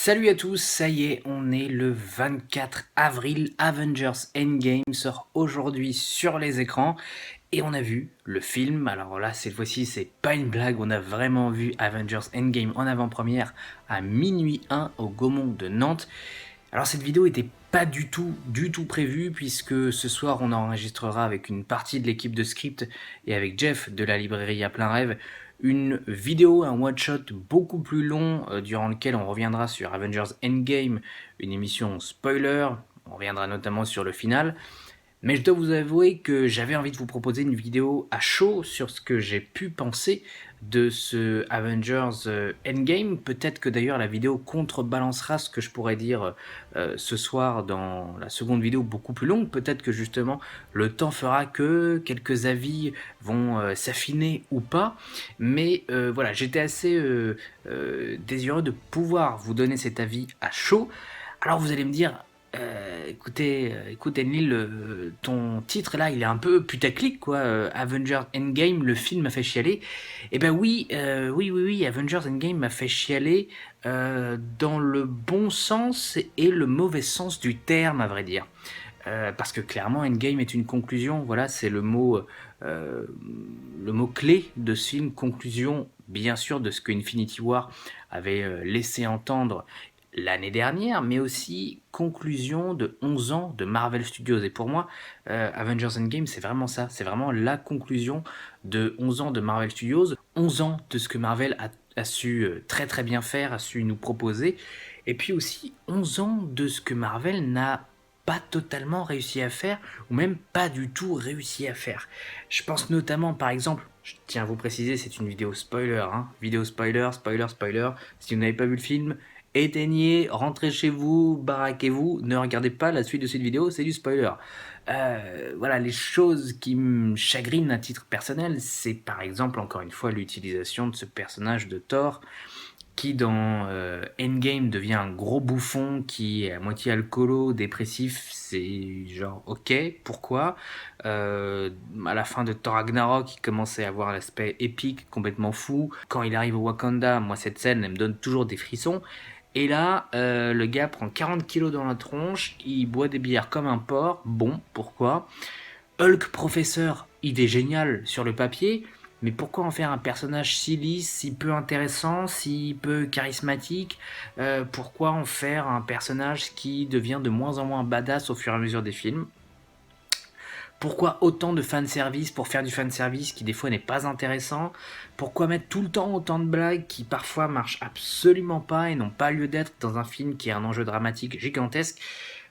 Salut à tous, ça y est, on est le 24 avril, Avengers Endgame sort aujourd'hui sur les écrans et on a vu le film. Alors là, cette fois-ci, c'est pas une blague, on a vraiment vu Avengers Endgame en avant-première à minuit 1 au Gaumont de Nantes. Alors cette vidéo était pas du tout prévue puisque ce soir on enregistrera avec une partie de l'équipe de Script et avec Jeff de la librairie à plein rêve une vidéo, un one-shot beaucoup plus long durant lequel on reviendra sur Avengers Endgame, une émission spoiler, on reviendra notamment sur le final. Mais je dois vous avouer que j'avais envie de vous proposer une vidéo à chaud sur ce que j'ai pu penser de ce Avengers Endgame. Peut-être que d'ailleurs la vidéo contrebalancera ce que je pourrais dire ce soir dans la seconde vidéo beaucoup plus longue. Peut-être que justement le temps fera que quelques avis vont s'affiner ou pas. Mais voilà, j'étais assez désireux de pouvoir vous donner cet avis à chaud. Alors vous allez me dire, écoute Enlil, ton titre là, il est un peu putaclic quoi. Avengers Endgame, le film m'a fait chialer. Eh ben oui, oui, Avengers Endgame m'a fait chialer dans le bon sens et le mauvais sens du terme, à vrai dire. Parce que clairement, Endgame est une conclusion. Voilà, c'est euh, le mot clé de ce film. Conclusion, bien sûr, de ce que Infinity War avait laissé entendre l'année dernière, mais aussi conclusion de 11 ans de Marvel Studios. Et pour moi, Avengers Endgame, c'est vraiment ça. C'est vraiment la conclusion de 11 ans de Marvel Studios. 11 ans de ce que Marvel a su très très bien faire, a su nous proposer. Et puis aussi 11 ans de ce que Marvel n'a pas totalement réussi à faire, ou même pas du tout réussi à faire. Je pense notamment, par exemple, je tiens à vous préciser, c'est une vidéo spoiler, hein, vidéo spoiler, spoiler. Si vous n'avez pas vu le film, éteignez, rentrez chez vous, baraquez-vous, ne regardez pas la suite de cette vidéo, c'est du spoiler. Voilà, les choses qui me chagrinent à titre personnel, c'est par exemple, encore une fois, l'utilisation de ce personnage de Thor, qui dans Endgame devient un gros bouffon qui est à moitié alcoolo, dépressif, c'est genre ok, pourquoi à la fin de Thor Ragnarok, il commençait à avoir l'aspect épique, complètement fou. Quand il arrive au Wakanda, moi cette scène, elle me donne toujours des frissons. Et là, le gars prend 40 kilos dans la tronche, il boit des bières comme un porc, bon, pourquoi Hulk professeur, idée géniale sur le papier, mais pourquoi en faire un personnage si lisse, si peu intéressant, si peu charismatique Pourquoi en faire un personnage qui devient de moins en moins badass au fur et à mesure des films? Pourquoi autant de fanservice pour faire du fanservice qui des fois n'est pas intéressant? Pourquoi mettre tout le temps autant de blagues qui parfois marchent absolument pas et n'ont pas lieu d'être dans un film qui a un enjeu dramatique gigantesque?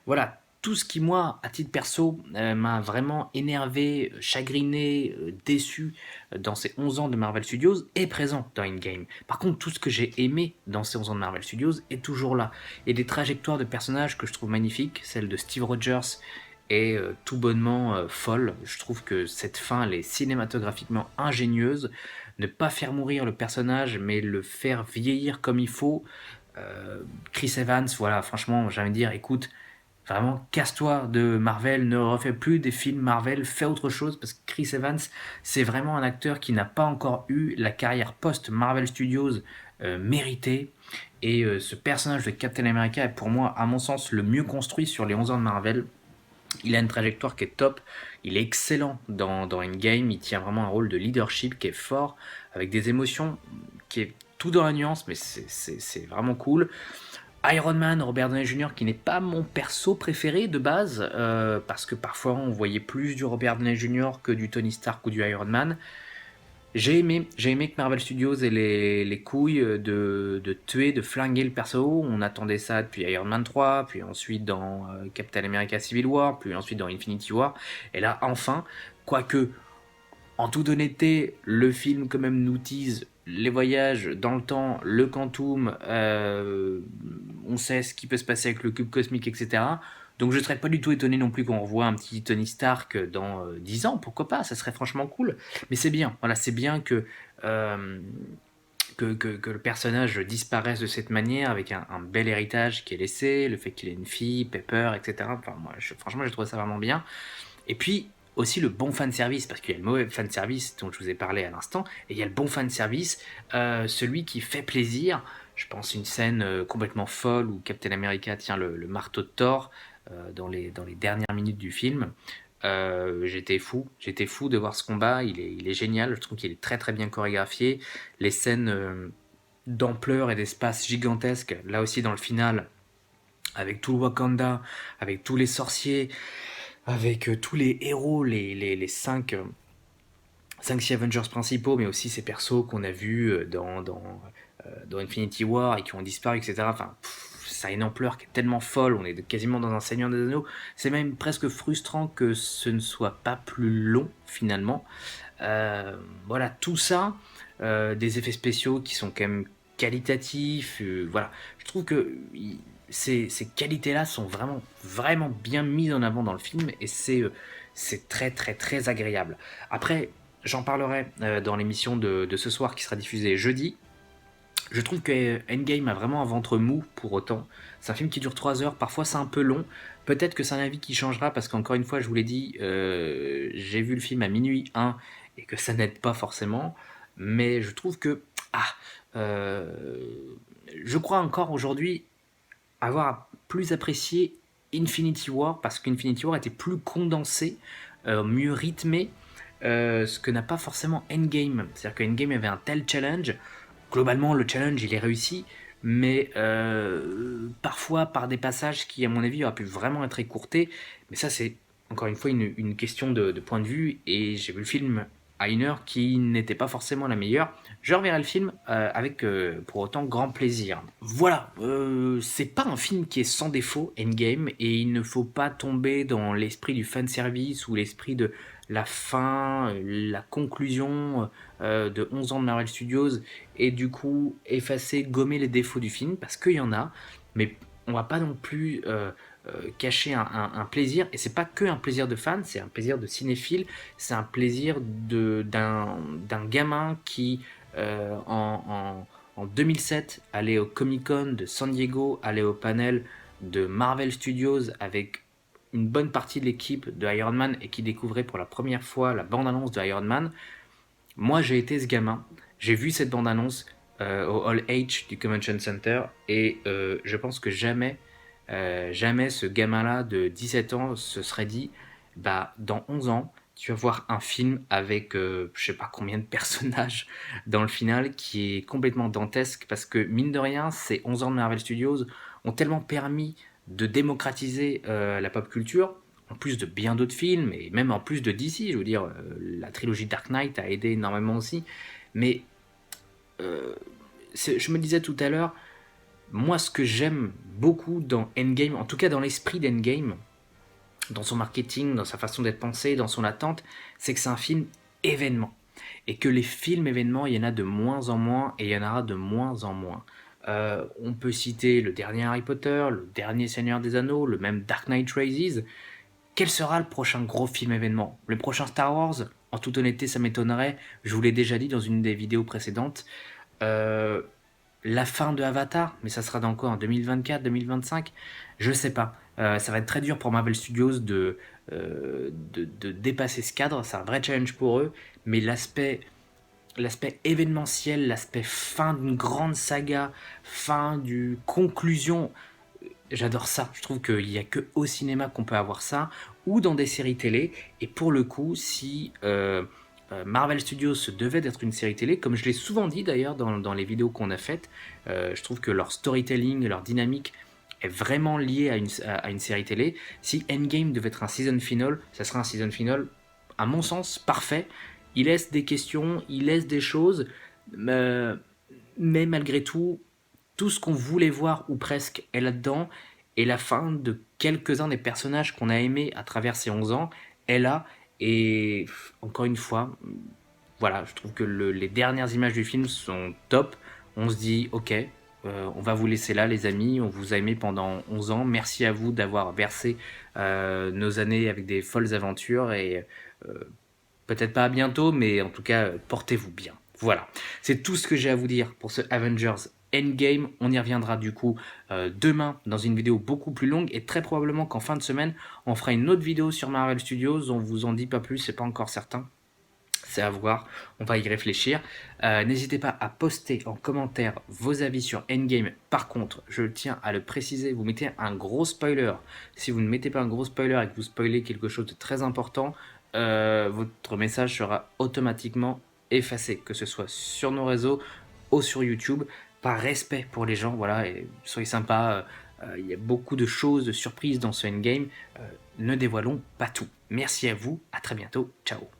Voilà, tout ce qui moi, à titre perso, m'a vraiment énervé, chagriné, déçu dans ces 11 ans de Marvel Studios est présent dans Endgame. Par contre, tout ce que j'ai aimé dans ces 11 ans de Marvel Studios est toujours là. Et des trajectoires de personnages que je trouve magnifiques, celle de Steve Rogers est tout bonnement folle. Je trouve que cette fin, elle est cinématographiquement ingénieuse. Ne pas faire mourir le personnage, mais le faire vieillir comme il faut. Chris Evans, voilà, franchement, j'ai envie de dire, écoute, vraiment, casse-toi de Marvel, ne refais plus des films Marvel, fais autre chose, parce que Chris Evans, c'est vraiment un acteur qui n'a pas encore eu la carrière post-Marvel Studios méritée. Et ce personnage de Captain America est pour moi, à mon sens, le mieux construit sur les 11 ans de Marvel. Il a une trajectoire qui est top, il est excellent dans Endgame, il tient vraiment un rôle de leadership qui est fort, avec des émotions qui est tout dans la nuance, mais c'est vraiment cool. Iron Man, Robert Downey Jr., qui n'est pas mon perso préféré de base, parce que parfois on voyait plus du Robert Downey Jr. que du Tony Stark ou du Iron Man. J'ai aimé que Marvel Studios ait les couilles de tuer, de flinguer le perso. On attendait ça depuis Iron Man 3, puis ensuite dans Captain America Civil War, puis ensuite dans Infinity War. Et là, enfin, quoique, en toute honnêteté, le film quand même nous tease les voyages dans le temps, le quantum, on sait ce qui peut se passer avec le cube cosmique, etc. Donc je ne serais pas du tout étonné non plus qu'on revoie un petit Tony Stark dans 10 ans, pourquoi pas, ça serait franchement cool. Mais c'est bien, voilà, c'est bien euh, que le personnage disparaisse de cette manière, avec un bel héritage qui est laissé, le fait qu'il ait une fille, Pepper, etc. Enfin, moi, franchement, j'ai trouvé ça vraiment bien. Et puis aussi le bon fanservice, parce qu'il y a le mauvais fanservice dont je vous ai parlé à l'instant, et il y a le bon fanservice, celui qui fait plaisir. Je pense une scène complètement folle où Captain America tient le marteau de Thor dans les dernières minutes du film. J'étais fou de voir ce combat, il est génial, je trouve qu'il est très très bien chorégraphié. Les scènes d'ampleur et d'espace gigantesques, là aussi dans le final, avec tout le Wakanda, avec tous les sorciers, avec tous les héros, les 5-6 Avengers principaux, mais aussi ces persos qu'on a vus dans Infinity War et qui ont disparu, etc. Enfin, ça a une ampleur qui est tellement folle, on est quasiment dans un Seigneur des Anneaux. C'est même presque frustrant que ce ne soit pas plus long, finalement. Voilà, tout ça, des effets spéciaux qui sont quand même qualitatifs. Voilà, je trouve que ces qualités-là sont vraiment, vraiment bien mises en avant dans le film et c'est très, très, très agréable. Après, j'en parlerai dans l'émission de ce soir qui sera diffusée jeudi. Je trouve que Endgame a vraiment un ventre mou pour autant. C'est un film qui dure 3 heures, parfois c'est un peu long. Peut-être que c'est un avis qui changera parce qu'encore une fois, je vous l'ai dit, j'ai vu le film à minuit 1 et que ça n'aide pas forcément. Mais je trouve que, ah, euh, je crois encore aujourd'hui avoir plus apprécié Infinity War parce qu'Infinity War était plus condensé, mieux rythmé, ce que n'a pas forcément Endgame. C'est-à-dire que Endgame avait un tel challenge. Globalement, le challenge il est réussi, mais parfois par des passages qui, à mon avis, auraient pu vraiment être écourtés. Mais ça, c'est encore une fois une question de point de vue. Et j'ai vu le film à une heure qui n'était pas forcément la meilleure. Je reverrai le film avec pour autant grand plaisir. Voilà, c'est pas un film qui est sans défaut, Endgame, et il ne faut pas tomber dans l'esprit du fanservice ou l'esprit de la fin, la conclusion de 11 ans de Marvel Studios, et du coup effacer, gommer les défauts du film, parce qu'il y en a, mais on va pas non plus cacher un plaisir, et c'est pas que un plaisir de fan, c'est un plaisir de cinéphile, c'est un plaisir d'un gamin qui en 2007 allait au Comic Con de San Diego, allait au panel de Marvel Studios avec une bonne partie de l'équipe de Iron Man et qui découvrait pour la première fois la bande-annonce de Iron Man. Moi, j'ai été ce gamin, j'ai vu cette bande-annonce au Hall H du Convention Center et je pense que jamais ce gamin-là de 17 ans se serait dit, bah, dans 11 ans, tu vas voir un film avec je sais pas combien de personnages dans le final qui est complètement dantesque parce que mine de rien, ces 11 ans de Marvel Studios ont tellement permis de démocratiser la pop culture, en plus de bien d'autres films, et même en plus de DC, je veux dire, la trilogie Dark Knight a aidé énormément aussi, mais euh, je me disais tout à l'heure, moi ce que j'aime beaucoup dans Endgame, en tout cas dans l'esprit d'Endgame, dans son marketing, dans sa façon d'être pensé, dans son attente, c'est que c'est un film événement. Et que les films événements, il y en a de moins en moins et il y en aura de moins en moins. On peut citer le dernier Harry Potter, le dernier Seigneur des Anneaux, le même Dark Knight Rises. Quel sera le prochain gros film événement? Le prochain Star Wars? En toute honnêteté, ça m'étonnerait. Je vous l'ai déjà dit dans une des vidéos précédentes. Euh, la fin de Avatar, mais ça sera dans quoi? En 2024, 2025? Je sais pas. Ça va être très dur pour Marvel Studios de dépasser ce cadre. C'est un vrai challenge pour eux. Mais l'aspect événementiel, l'aspect fin d'une grande saga, fin du conclusion, j'adore ça. Je trouve qu'il n'y a que au cinéma qu'on peut avoir ça, ou dans des séries télé. Et pour le coup, si Marvel Studios se devait d'être une série télé, comme je l'ai souvent dit d'ailleurs dans les vidéos qu'on a faites, je trouve que leur storytelling, leur dynamique est vraiment liée à une série télé. Si Endgame devait être un season final, ça serait un season final, à mon sens, parfait. Il laisse des questions, il laisse des choses, euh, mais malgré tout ce qu'on voulait voir ou presque est là-dedans, et la fin de quelques-uns des personnages qu'on a aimés à travers ces 11 ans est là, et encore une fois, voilà, je trouve que les dernières images du film sont top. On se dit, ok, on va vous laisser là, les amis. On vous a aimé pendant 11 ans. Merci à vous d'avoir versé nos années avec des folles aventures. Et euh, peut-être pas à bientôt, mais en tout cas, portez-vous bien. Voilà, c'est tout ce que j'ai à vous dire pour ce Avengers Endgame. On y reviendra du coup demain dans une vidéo beaucoup plus longue et très probablement qu'en fin de semaine, on fera une autre vidéo sur Marvel Studios. On vous en dit pas plus, c'est pas encore certain. C'est à voir, on va y réfléchir. N'hésitez pas à poster en commentaire vos avis sur Endgame. Par contre, je tiens à le préciser, vous mettez un gros spoiler. Si vous ne mettez pas un gros spoiler et que vous spoilez quelque chose de très important, votre message sera automatiquement effacé, que ce soit sur nos réseaux ou sur YouTube, par respect pour les gens. Voilà, et soyez sympa. Il y a beaucoup de choses, de surprises dans ce Endgame. Ne dévoilons pas tout. Merci à vous, à très bientôt, ciao.